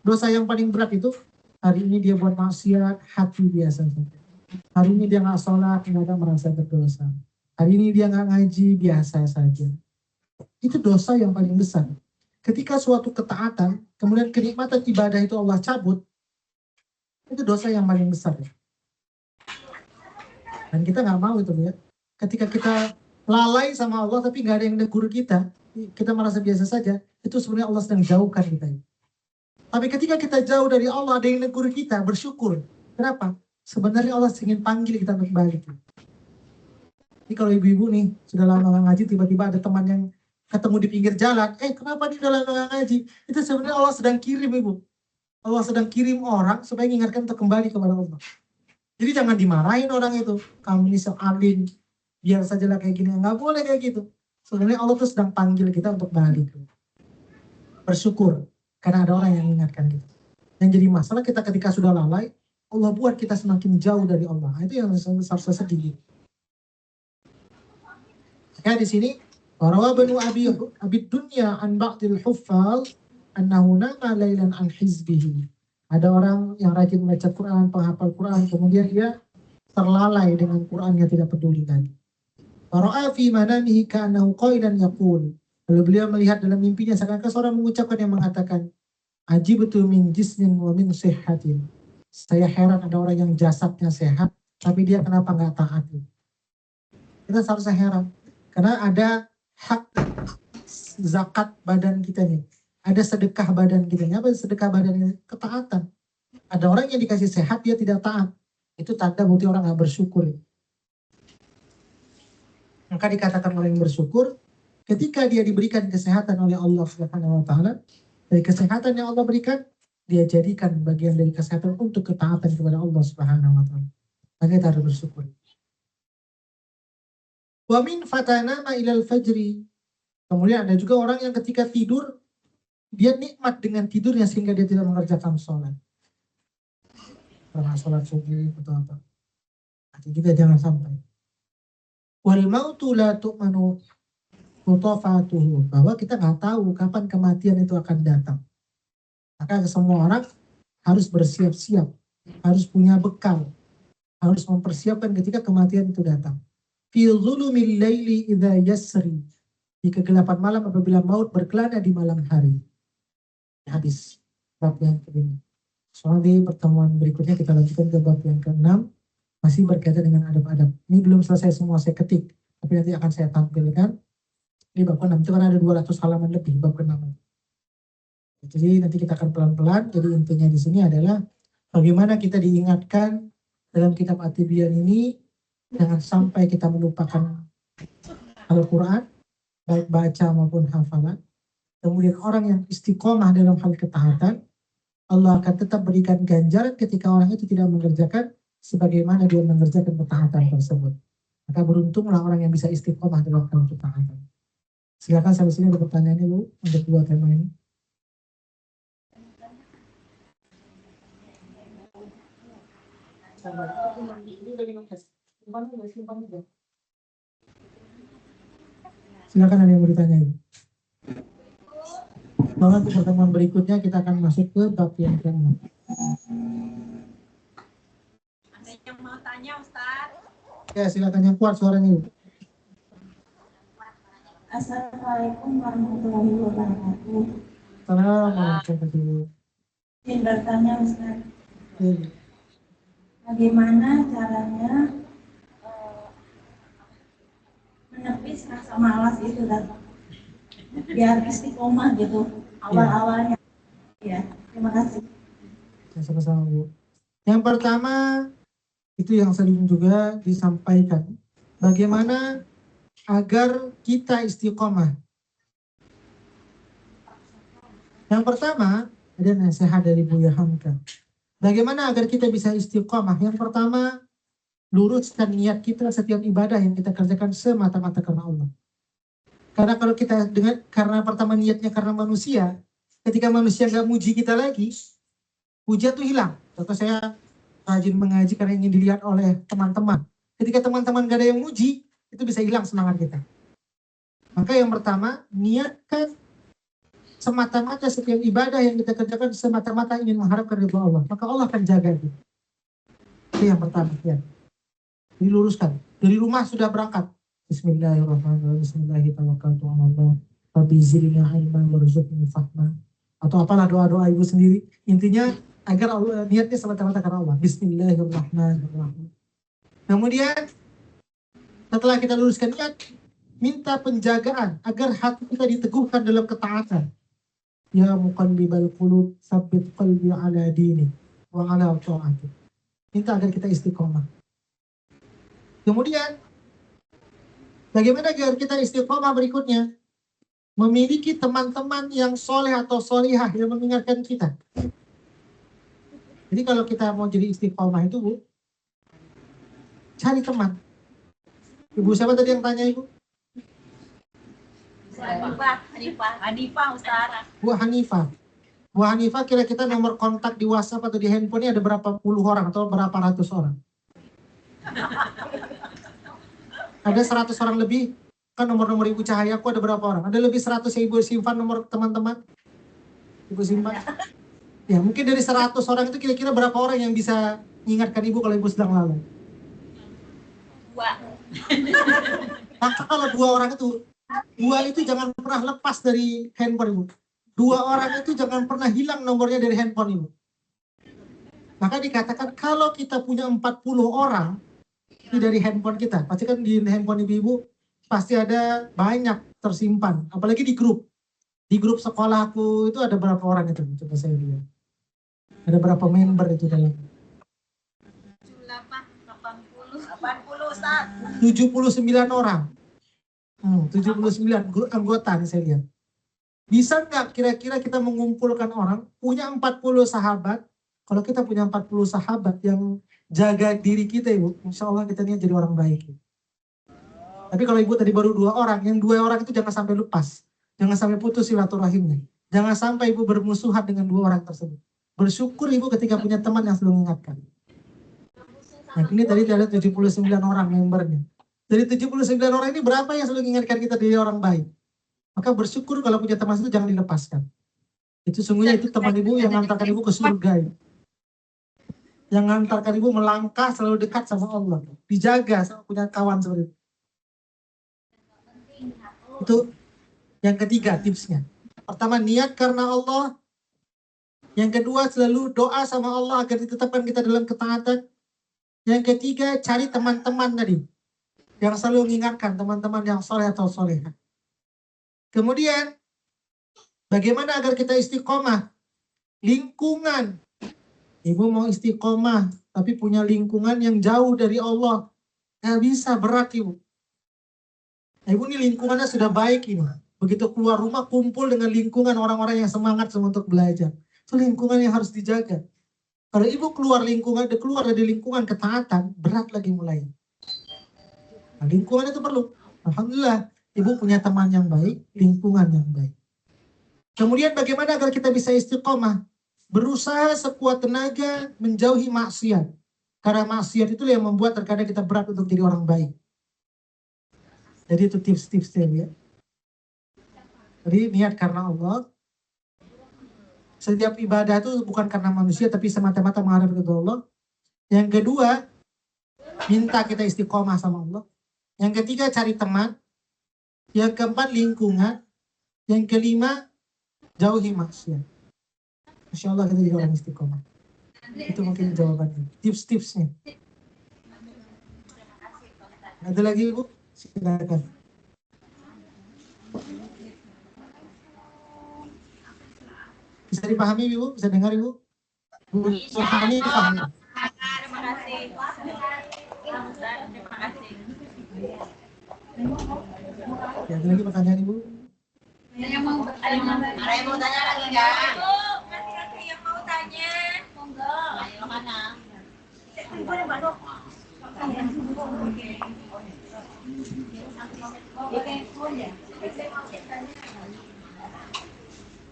A: Dosa yang paling berat itu, hari ini dia buat maksiat, hati biasa saja. Hari ini dia nggak sholat, nggak ada merasa berdosa. Hari ini dia nggak ngaji, biasa saja. Itu dosa yang paling besar. Ketika suatu ketaatan, kemudian kenikmatan ibadah itu Allah cabut, itu dosa yang paling besar. Dan kita nggak mau itu ya. Ketika kita lalai sama Allah, tapi nggak ada yang negur kita merasa biasa saja, itu sebenarnya Allah sedang jauhkan kita. Tapi ketika kita jauh dari Allah, ada yang negur kita, bersyukur. Kenapa? Sebenarnya Allah ingin panggil kita untuk balik. Jadi kalau ibu-ibu nih, sudah lama nggak ngaji, tiba-tiba ada teman yang ketemu di pinggir jalan, kenapa dia udah lama nggak ngaji? Itu sebenarnya Allah sedang kirim, ibu. Allah sedang kirim orang supaya mengingatkan untuk kembali kepada Allah. Jadi jangan dimarahin orang itu. Kamu ini sealim, biar saja lah kayak gini. Nggak boleh kayak gitu. Sebenarnya Allah tuh sedang panggil kita untuk balik. Bersyukur. Karena ada orang yang mengingatkan kita. Yang jadi masalah kita ketika sudah lalai, Allah buat kita semakin jauh dari Allah. Itu yang seharusnya sedih. Maka di sini, Warawa banu Abi Dunya an ba'dil huffaz annahu nama lailan an hizbihi. Ada orang yang rajin membaca Quran, penghafal Quran, kemudian dia terlalai dengan Qurannya, tidak peduli lagi. Wara'a fi manamihi ka'annahu qailan yaqul. Lalu beliau melihat dalam mimpinya seakan-akan seorang mengucapkan yang mengatakan, ajibtu min jismin wa min sihhatin. Saya heran ada orang yang jasadnya sehat, tapi dia kenapa nggak taat? Kita seharusnya heran. Karena ada hak zakat badan kita nih. Ada sedekah badan kita. Apa sedekah badan ini? Ketaatan. Ada orang yang dikasih sehat, dia tidak taat. Itu tanda bukti orang nggak bersyukur. Maka dikatakan orang yang bersyukur, ketika dia diberikan kesehatan oleh Allah Subhanahu wa Ta'ala, dari kesehatan yang Allah berikan, dia jadikan bagian dari kesehatan untuk ketaatan kepada Allah Subhanahu wa Ta'ala. Maka kita harus bersyukur. Wa min fatanama ilal fajri. Kemudian ada juga orang yang ketika tidur, dia nikmat dengan tidurnya sehingga dia tidak mengerjakan sholat. Karena sholat subuh atau apa. Nanti juga jangan sampai. Wal mautu la tu'manu mutafatuhu. Bahwa kita nggak tahu kapan kematian itu akan datang. Maka semua orang harus bersiap-siap. Harus punya bekal. Harus mempersiapkan ketika kematian itu datang. Fi zulumil laili idza yasri. Di kegelapan malam apabila maut berkelana di malam hari. Habis bab yang ke-5. Soalnya di pertemuan berikutnya kita lanjutkan ke bab yang ke-6, masih berkaitan dengan adab-adab. Ini belum selesai semua saya ketik, tapi nanti akan saya tampilkan. Di bab ke-6 itu kan ada 200 halaman lebih bab ke-6. Jadi nanti kita akan pelan-pelan. Jadi intinya di sini adalah bagaimana kita diingatkan dalam kitab At-Tibyan ini, jangan sampai kita melupakan Al-Quran, baik baca maupun hafalan. Kemudian orang yang istiqomah dalam hal ketaatan, Allah akan tetap berikan ganjaran ketika orang itu tidak mengerjakan sebagaimana dia mengerjakan ketaatan tersebut. Maka beruntunglah orang yang bisa istiqomah dalam hal ketaatan. Silakan sampai sini ada pertanyaan Bu untuk dua tema ini. Silakan ada yang mau ditanyain. Bahwa untuk pertemuan berikutnya kita akan masuk ke bab yang ke-6.
C: Ada yang mau tanya, Ustaz?
A: Ya, silakan yang kuat suaranya.
C: Assalamualaikum warahmatullahi wabarakatuh.
A: Assalamualaikum.
C: Ingin bertanya, Ustaz,
A: Ya.
C: bagaimana caranya menepis rasa malas itu datang? Biar istiqomah gitu awal-awalnya. Ya, terima kasih.
A: Ya, sama-sama Bu. Yang pertama itu yang sering juga disampaikan, bagaimana agar kita istiqomah. Yang pertama ada nasihat dari Buya Hamka. Bagaimana agar kita bisa istiqomah? Yang pertama, luruskan niat kita setiap ibadah yang kita kerjakan semata-mata karena Allah. Karena kalau kita karena pertama niatnya karena manusia, ketika manusia nggak muji kita lagi, puja tuh hilang. Contoh saya rajin mengaji karena ingin dilihat oleh teman-teman. Ketika teman-teman gak ada yang muji, itu bisa hilang semangat kita. Maka yang pertama, niatkan semata-mata setiap ibadah yang kita kerjakan semata-mata ingin mengharapkan ridha Allah. Maka Allah akan jaga kita. Itu yang pertama. Ya. Diluruskan. Dari rumah sudah berangkat. Bismillahirrahmanirrahim. Bismillahirrahmanirrahim. Rabbi zidni ilman warzuqni fahma. Atau apalah doa-doa ibu sendiri. Intinya agar Allah niatnya semata-mata karena Allah. Bismillahirrahmanirrahim. Kemudian setelah kita luruskan niat, minta penjagaan agar hati kita diteguhkan dalam ketaatan. Ya muqallibal qulub, tsabbit qalbi ala dini wa ala ta'atik. Minta agar kita istiqomah. Kemudian, bagaimana agar kita istiqomah berikutnya? Memiliki teman-teman yang soleh atau solihah yang mengingatkan kita. Jadi kalau kita mau jadi istiqomah itu, Bu, cari teman. Ibu siapa tadi yang tanya, Ibu?
C: Hanifah Ustaz.
A: Bu Hanifah. Bu Hanifah, kira-kira nomor kontak di WhatsApp atau di handphone ada berapa puluh orang atau berapa ratus orang? Ada 100 orang lebih. Kan nomor-nomor Ibu Cahaya aku ada berapa orang? Ada lebih 100 yang Ibu simpan nomor teman-teman? Ibu simpan? Ya mungkin dari 100 orang itu kira-kira berapa orang yang bisa mengingatkan Ibu kalau Ibu sedang lalai?
C: 2.
A: Maka kalau 2 orang itu, 2 itu jangan pernah lepas dari handphone Ibu. 2 orang itu jangan pernah hilang nomornya dari handphone Ibu. Maka dikatakan kalau kita punya 40 orang ini dari handphone kita, pasti kan di handphone ibu-ibu pasti ada banyak tersimpan, apalagi di grup. Di grup sekolahku itu ada berapa orang itu? Coba saya lihat. Ada berapa member itu dalam?
C: 80 Ustaz.
A: 79 orang. 79 anggota nih saya lihat. Bisa nggak kira-kira kita mengumpulkan orang, punya 40 sahabat, kalau kita punya 40 sahabat yang jaga diri kita Ibu, insya Allah kita ini jadi orang baik. Tapi kalau Ibu tadi baru 2 orang, yang 2 orang itu jangan sampai lepas. Jangan sampai putus silaturahimnya. Jangan sampai Ibu bermusuhan dengan 2 orang tersebut. Bersyukur Ibu ketika punya teman yang selalu mengingatkan. Nah ini tadi ada 79 orang membernya. Dari 79 orang ini berapa yang selalu mengingatkan kita jadi orang baik? Maka bersyukur kalau punya teman itu jangan dilepaskan. Itu sungguhnya itu teman Ibu yang mengantarkan Ibu ke surga. Yang mengantarkan Ibu melangkah selalu dekat sama Allah. Dijaga sama punya kawan seperti itu. Itu yang ketiga tipsnya. Pertama, niat karena Allah. Yang kedua, selalu doa sama Allah agar ditetapkan kita dalam ketaatan. Yang ketiga, cari teman-teman tadi. Yang selalu mengingatkan teman-teman yang soleh atau solehah. Kemudian, bagaimana agar kita istiqomah? Lingkungan. Ibu mau istiqomah, tapi punya lingkungan yang jauh dari Allah. Nggak bisa, berat Ibu. Ibu ini lingkungannya sudah baik ini. Begitu keluar rumah, kumpul dengan lingkungan orang-orang yang semangat untuk belajar. Itu lingkungan yang harus dijaga. Kalau Ibu keluar dari lingkungan ketaatan, berat lagi mulai. Nah, lingkungan itu perlu. Alhamdulillah, Ibu punya teman yang baik, lingkungan yang baik. Kemudian bagaimana agar kita bisa istiqomah? Berusaha sekuat tenaga menjauhi maksiat. Karena maksiat itu yang membuat terkadang kita berat untuk jadi orang baik. Jadi itu tips-tipsnya ya. Jadi niat karena Allah. Setiap ibadah itu bukan karena manusia tapi semata-mata menghadap kepada Allah. Yang kedua, minta kita istiqomah sama Allah. Yang ketiga, cari teman. Yang keempat, lingkungan. Yang kelima, jauhi maksiat. Insya Allah kita jadi orang istiqomah. Itu mungkin jawabannya. Tips-tipsnya. Ada lagi Ibu? Silakan. Bisa dipahami Ibu? Bisa dengar Ibu? Bu Hani paham?
C: Terima kasih. Terima kasih.
A: Ya, ada lagi pertanyaan Ibu?
C: Ada yang mau tanya lagi nggak? Nanti yang mau tanya, monggo. Ayo mana?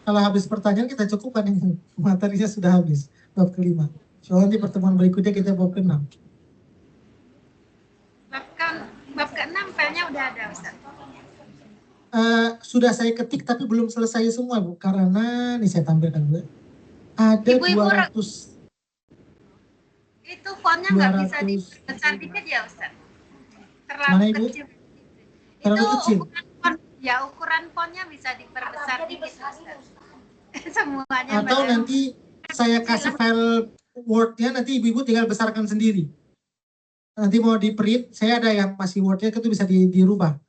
A: Kalau habis pertanyaan kita cukupkan ini. Materinya sudah habis. Bab kelima. Soalnya nanti pertemuan berikutnya kita bab ke-6.
D: Bab ke-6 filenya udah ada Ustaz.
A: Sudah saya ketik tapi belum selesai semua Bu. Karena ini saya tampilkan dulu. Ada
D: Ibu-ibu
A: 200.
D: Itu fontnya nggak bisa
A: 200.
D: dibesar dikit ya Ustaz?
A: Mana,
D: Terlalu
A: Ibu?
D: kecil.
A: Terlalu
D: Itu
A: kecil?
D: ukuran fontnya bisa diperbesar dikit Ustaz. Semuanya.
A: Atau nanti saya kasih file Word-nya, nanti ibu-ibu tinggal besarkan sendiri. Nanti mau di print, saya ada yang masih Word-nya itu bisa dirubah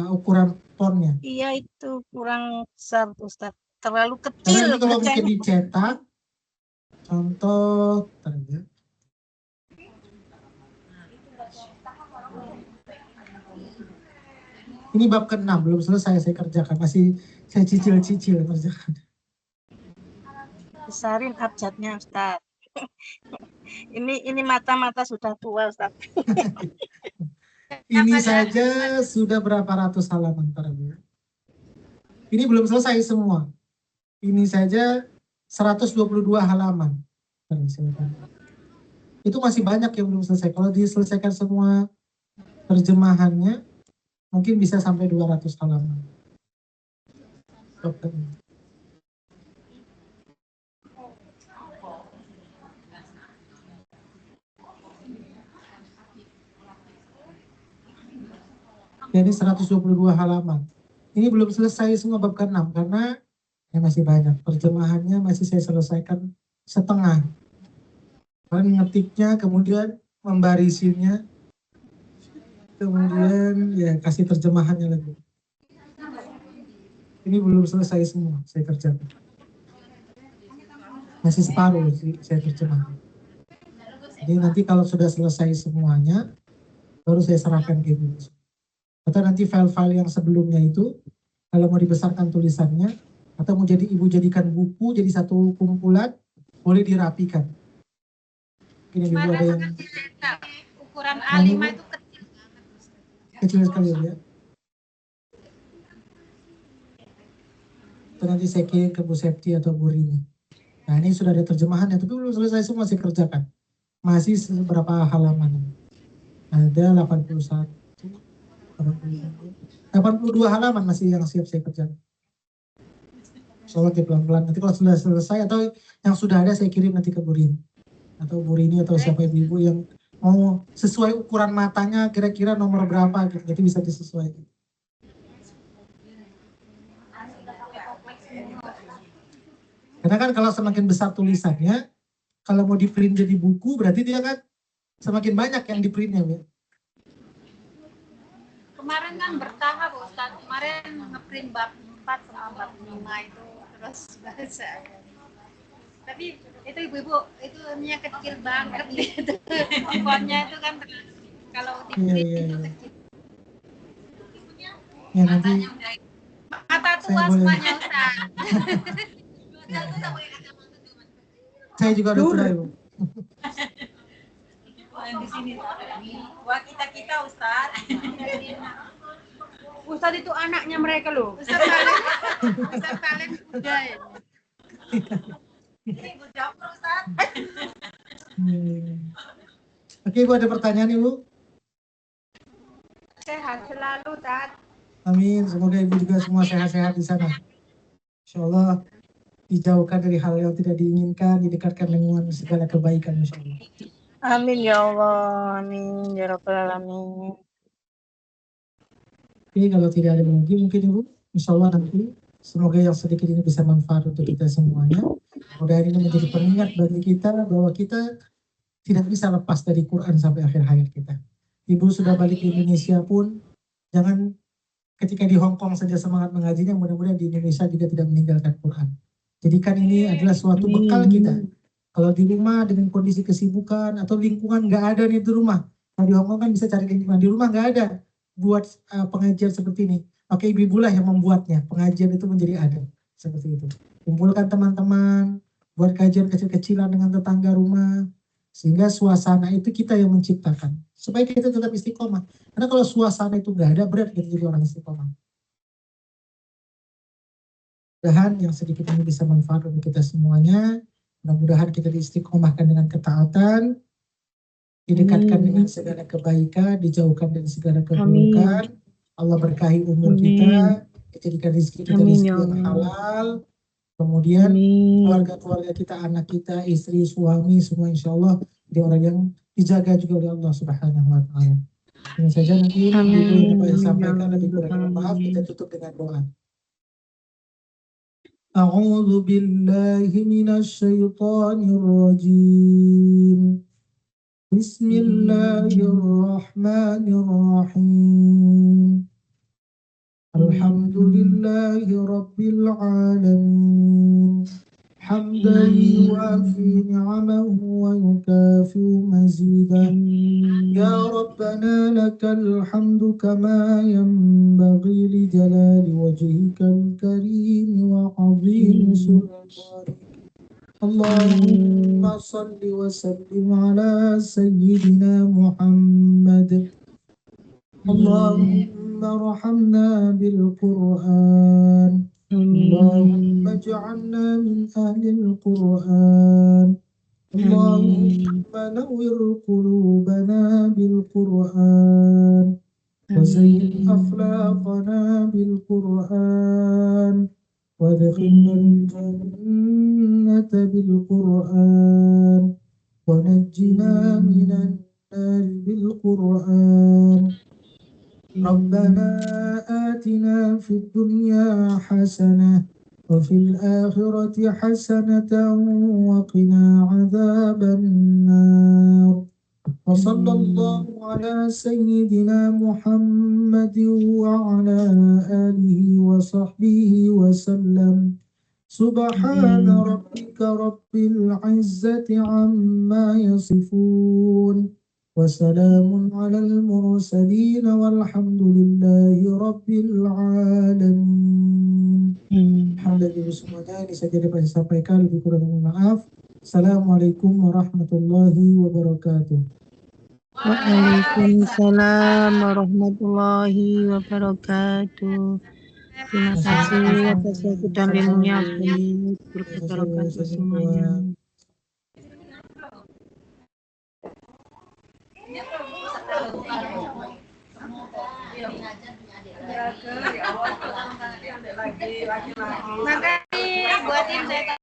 A: ukuran fontnya.
B: Iya itu kurang besar Ustaz. Terlalu
A: Karena
B: kecil
A: ini kalau mungkin
B: bacanya.
A: dicetak, contoh, ya. Ini bab ke-6, belum selesai saya kerjakan, masih saya cicil-cicil kerjakan.
B: Besarin abjadnya Ustaz. Ini mata-mata sudah tua Ustaz.
A: Ini saja sudah berapa ratus halaman para Bu. Ini belum selesai semua. Ini saja 122 halaman. Itu masih banyak yang belum selesai. Kalau diselesaikan semua terjemahannya, mungkin bisa sampai 200 halaman. Jadi 122 halaman. Ini belum selesai semua bab ke-6 karena masih banyak. Terjemahannya masih saya selesaikan setengah. Kalian ngetiknya, kemudian membarisinya, kemudian ya kasih terjemahannya lagi. Ini belum selesai semua saya kerjakan. Masih separuh sih saya terjemahkan. Jadi nanti kalau sudah selesai semuanya, baru saya serahkan ke ibu. Atau nanti file-file yang sebelumnya itu, kalau mau dibesarkan tulisannya, atau mau jadi ibu jadikan buku, jadi satu kumpulan, boleh dirapikan. Ini ibu ada yang
D: ukuran A5 itu kecil banget.
A: Kecil sekali ya. Itu nanti saya kirim ke Bu Septi atau Bu Rini. Nah ini sudah ada terjemahannya, tapi belum selesai semua saya kerjakan. Masih beberapa halaman. Ada 81, 82 halaman masih yang siap saya kerjakan. Soalnya pelan-pelan. Nanti kalau sudah selesai atau yang sudah ada saya kirim nanti ke Bu Rini. Atau Bu Rini atau siapa ibu yang mau sesuai ukuran matanya kira-kira nomor berapa gitu. Jadi bisa disesuaikan. Karena kan kalau semakin besar tulisannya, kalau mau di print jadi buku berarti dia kan semakin banyak yang di printnya ya.
D: Kemarin kan bertahap Ustaz, kemarin ngeprint bab 4 sama bab 5 itu terus bahasa. Tapi itu ibu-ibu itu ininya kecil banget gitu. Fontnya itu kan kalau di print itu kecil.
A: Ya nanti
D: Mata tua semuanya Ustaz.
A: Saya juga udah tua ibu.
C: Di sini. Wah kita Ustaz.
B: Ustaz itu anaknya mereka loh.
D: Ustaz paling muda ya.
C: Ini Ibu dapur Ustaz.
A: Oke ibu, ada pertanyaan ibu?
B: Sehat selalu Ustaz.
A: Amin, semoga ibu juga semua sehat-sehat di sana. Insyaallah dijauhkan dari hal yang tidak diinginkan, didekatkan dengan segala kebaikan insyaallah.
B: Amin ya Allah, amin ya rabbal alamin.
A: Oke, kalau tidak ada lagi mungkin ibu, insyaallah nanti semoga yang sedikit ini bisa manfaat untuk kita semuanya. Semoga ini menjadi pengingat bagi kita bahwa kita tidak bisa lepas dari Quran sampai akhir hayat kita. Ibu sudah balik ke Indonesia pun jangan ketika di Hong Kong saja semangat mengajinya, mudah-mudahan di Indonesia juga tidak meninggalkan Quran. Jadikan ini adalah suatu bekal kita. Kalau di rumah dengan kondisi kesibukan atau lingkungan nggak ada nih di rumah. Kalau di Hong Kong kan bisa cari lingkungan, di rumah nggak ada buat pengajian seperti ini. Maka ibu-ibu lah yang membuatnya. Pengajian itu menjadi ada seperti itu. Kumpulkan teman-teman, buat kajian kecil-kecilan dengan tetangga rumah, sehingga suasana itu kita yang menciptakan supaya kita tetap istiqomah. Karena kalau suasana itu nggak ada, berat kita jadi orang istiqomah. Mudah-mudahan yang sedikit ini bisa manfaat untuk kita semuanya. Mudah-mudahan kita diistiqomahkan dengan ketaatan, didekatkan dengan segala kebaikan, dijauhkan dari segala keburukan. Allah berkahi umur kita, jadikan rezeki kita rezeki yang halal. Kemudian keluarga-keluarga kita, anak kita, istri, suami, semua insya Allah jadi orang yang dijaga juga oleh Allah Subhanahu wa Ta'ala. Ini saja nanti ibu yang dapat sampaikan, lebih kurang maaf, kita tutup dengan doa. A'udzu billahi minasyaitonir rajim. Bismillahirrahmanirrahim. الحمد لله رب العالمين حمدا يوافي نعمه ويكافئ مزيده. يا ربنا لك الحمد كما ينبغي لجلال وجهك الكريم وعظيم سلطانك. اللهم صل وسلم على سيدنا محمد. اللهم ارحمنا بالقرآن. اللهم اجعلنا من أهل القرآن. اللهم نور قلوبنا بالقرآن وزين أخلاقنا بالقرآن وادخلنا الجنة بالقرآن ونجنا من النار بالقرآن. ربنا آتنا في الدنيا حسنة وفي الآخرة حسنة وقنا عذاب النار. وصلى الله على سيدنا محمد وعلى آله وصحبه وسلم. سبحان ربك رب العزة عما يصفون وسلام على المرسلين والحمد لله رب العالمين. Alhamdulillah semuanya, ini saja dapat saya sampaikan, lebih kurang mohon maaf. Assalamualaikum warahmatullahi wabarakatuh.
E: Waalaikumsalam warahmatullahi wabarakatuh. Terima kasih atas waktu dan ilmunya, berkat barakatuh semuanya.
D: Makasih buatin saya.